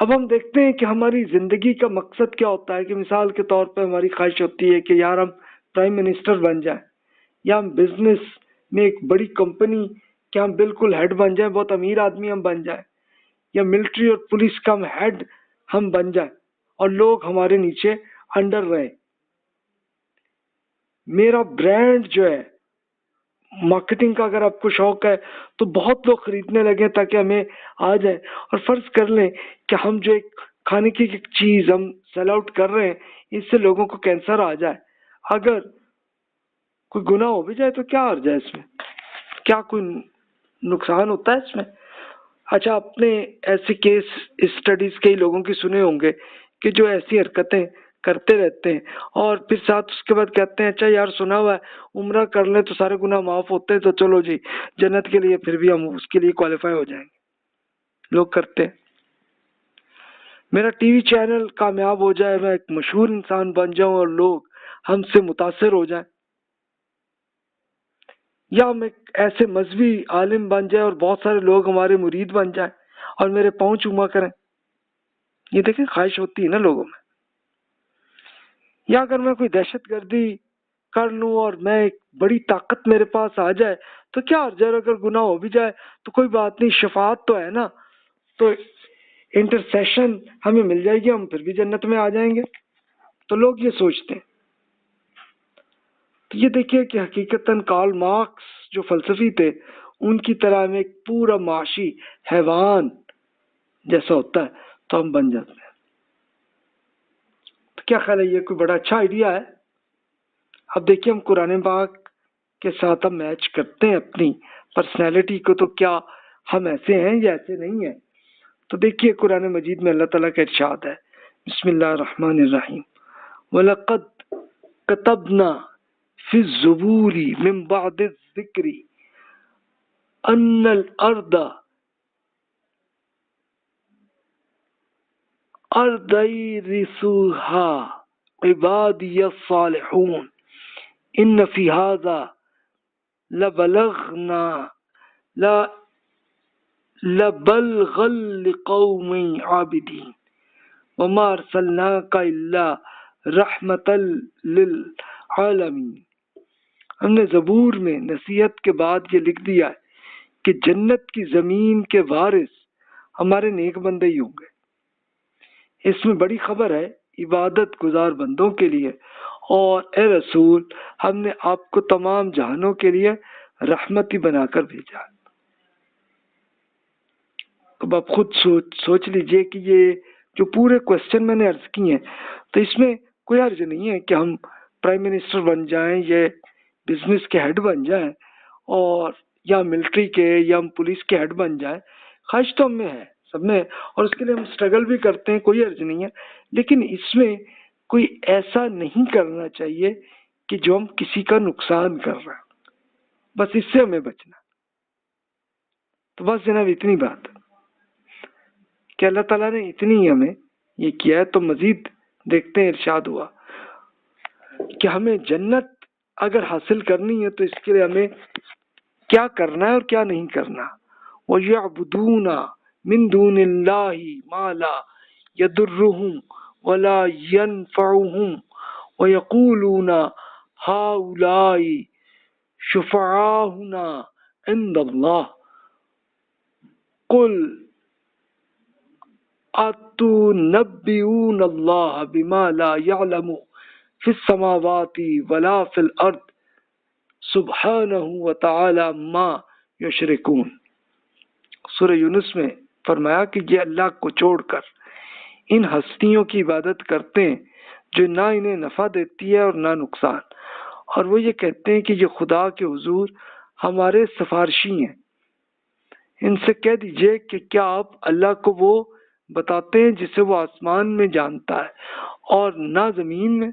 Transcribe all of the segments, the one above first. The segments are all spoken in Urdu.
اب ہم دیکھتے ہیں کہ ہماری زندگی کا مقصد کیا ہوتا ہے، کہ مثال کے طور پہ ہماری خواہش ہوتی ہے کہ یار ہم پرائم منسٹر بن جائیں، یا ہم بزنس میں ایک بڑی کمپنی کہ ہم بالکل ہیڈ بن جائیں، بہت امیر آدمی ہم بن جائیں، یا ملٹری اور پولیس کا ہم ہیڈ ہم بن جائیں اور لوگ ہمارے نیچے انڈر رہیں۔ میرا برانڈ جو ہے مارکیٹنگ کا، اگر آپ کو شوق ہے تو بہت لوگ خریدنے لگے تاکہ ہمیں آ جائے، اور فرض کر لیں کہ ہم جو ایک کھانے کی ایک چیز ہم سیل آؤٹ کر رہے ہیں، اس سے لوگوں کو کینسر آ جائے، اگر کوئی گناہ ہو بھی جائے تو کیا حرج ہے اس میں؟ کیا کوئی نقصان ہوتا ہے اس میں؟ اچھا، آپ نے ایسے کیس اسٹڈیز کئی لوگوں کی سنے ہوں گے کہ جو ایسی حرکتیں کرتے رہتے ہیں اور پھر ساتھ اس کے بعد کہتے ہیں اچھا یار سنا ہوا ہے عمرہ کر لیں تو سارے گناہ معاف ہوتے ہیں، تو چلو جی جنت کے لیے پھر بھی ہم اس کے لیے کوالیفائی ہو جائیں گے۔ لوگ کرتے ہیں۔ میرا ٹی وی چینل کامیاب ہو جائے، میں ایک مشہور انسان بن جاؤں اور لوگ ہم سے متاثر ہو جائیں، یا ہم ایک ایسے مذہبی عالم بن جائے اور بہت سارے لوگ ہمارے مرید بن جائیں اور میرے پاؤں چوما کریں۔ یہ دیکھیں خواہش ہوتی ہے نا لوگوں میں۔ یا اگر میں کوئی دہشت گردی کر لوں اور میں ایک بڑی طاقت میرے پاس آ جائے تو کیا حرج ہے؟ اگر گناہ ہو بھی جائے تو کوئی بات نہیں، شفاعت تو ہے نا، تو انٹرسیشن ہمیں مل جائے گی، ہم پھر بھی جنت میں آ جائیں گے۔ تو لوگ یہ سوچتے ہیں۔ تو یہ دیکھیے کہ حقیقتاً کارل مارکس جو فلسفی تھے ان کی طرح ہمیں ایک پورا معاشی حیوان جیسا ہوتا ہے تو ہم بن جاتے ہیں۔ تو کیا خیال ہے، یہ کوئی بڑا اچھا آئیڈیا ہے؟ اب دیکھیے ہم قرآن پاک کے ساتھ ہم میچ کرتے ہیں اپنی پرسنالٹی کو، تو کیا ہم ایسے ہیں یا ایسے نہیں ہیں؟ تو دیکھیے قرآن مجید میں اللہ تعالیٰ کا ارشاد ہے، بسم اللہ الرحمن الرحیم، وَلَقَدْ كَتَبْنَا فِي الزُّبُورِ مِن بَعْدِ الذِّكْرِ أَنَّ الْأَرْضَ يَرِثُهَا عِبَادِيَ الصَّالِحُونَ إِنَّ فِي هَذَا لَبَلْغًا لِقَوْمٍ عَابِدِينَ وَمَا أَرْسَلْنَاكَ إِلَّا رَحْمَةً لِلْعَالَمِينَ۔ ہم نے زبور میں نصیحت کے بعد یہ لکھ دیا ہے کہ جنت کی زمین کے وارث ہمارے نیک بندے ہی ہوں گے۔ اس میں بڑی خبر ہے عبادت گزار بندوں کے لیے، اور اے رسول ہم نے آپ کو تمام جہانوں کے لیے رحمت ہی بنا کر بھیجا۔ اب آپ خود سوچ لیجئے کہ یہ جو پورے کوسچن میں نے عرض کی ہیں تو اس میں کوئی حرج نہیں ہے کہ ہم پرائم منسٹر بن جائیں یا بزنس کے ہیڈ بن جائیں، اور یا ملٹری کے یا ہم پولیس کے ہیڈ بن جائیں۔ خواہش تو ہم میں ہے، سب میں، اور اس کے لیے ہم اسٹرگل بھی کرتے ہیں، کوئی حرج نہیں ہے، لیکن اس میں کوئی ایسا نہیں کرنا چاہیے کہ جو ہم کسی کا نقصان کر رہے ہیں، بس اس سے ہمیں بچنا۔ تو بس جناب اتنی بات کہ اللہ تعالیٰ نے اتنی ہمیں یہ کیا ہے۔ تو مزید دیکھتے ہیں، ارشاد ہوا کہ ہمیں جنت اگر حاصل کرنی ہے تو اس کے لیے ہمیں کیا کرنا ہے اور کیا نہیں کرنا۔ وَيَعْبُدُونَ مِن دُونِ اللَّهِ مَا لَا يَضُرُّهُمْ وَلَا يَنفَعُهُمْ وَيَقُولُونَ هَؤُلَاءِ شُفَعَاؤُنَا عِندَ اللَّهِ قُلْ أَتُنَبِّئُونَ اللَّهَ بِمَا لَا يَعْلَمُ فِي السَّمَاوَاتِ وَلَا فِي الْأَرْضِ سُبْحَانَهُ وَتَعَالَى مَا يُشْرِكُونَ۔ سورہ یونس میں فرمایا کہ یہ اللہ کو چھوڑ کر ان ہستیوں کی عبادت کرتے ہیں جو نہ انہیں نفع دیتی ہے اور نہ نقصان، اور وہ یہ کہتے ہیں کہ یہ خدا کے حضور ہمارے سفارشی ہیں۔ ان سے کہہ دیجئے کہ کیا آپ اللہ کو وہ بتاتے ہیں جسے وہ آسمان میں جانتا ہے اور نہ زمین میں؟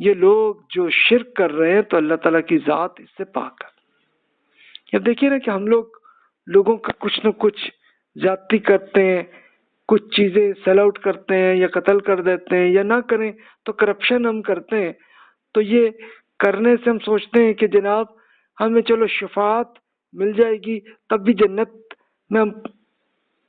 یہ لوگ جو شرک کر رہے ہیں تو اللہ تعالیٰ کی ذات اس سے پاک ہے۔ اب دیکھیے نا کہ ہم لوگوں کا کچھ نہ کچھ زیادتی کرتے ہیں، کچھ چیزیں سیل آؤٹ کرتے ہیں یا قتل کر دیتے ہیں، یا نہ کریں تو کرپشن ہم کرتے ہیں۔ تو یہ کرنے سے ہم سوچتے ہیں کہ جناب ہمیں چلو شفاعت مل جائے گی، تب بھی جنت میں ہم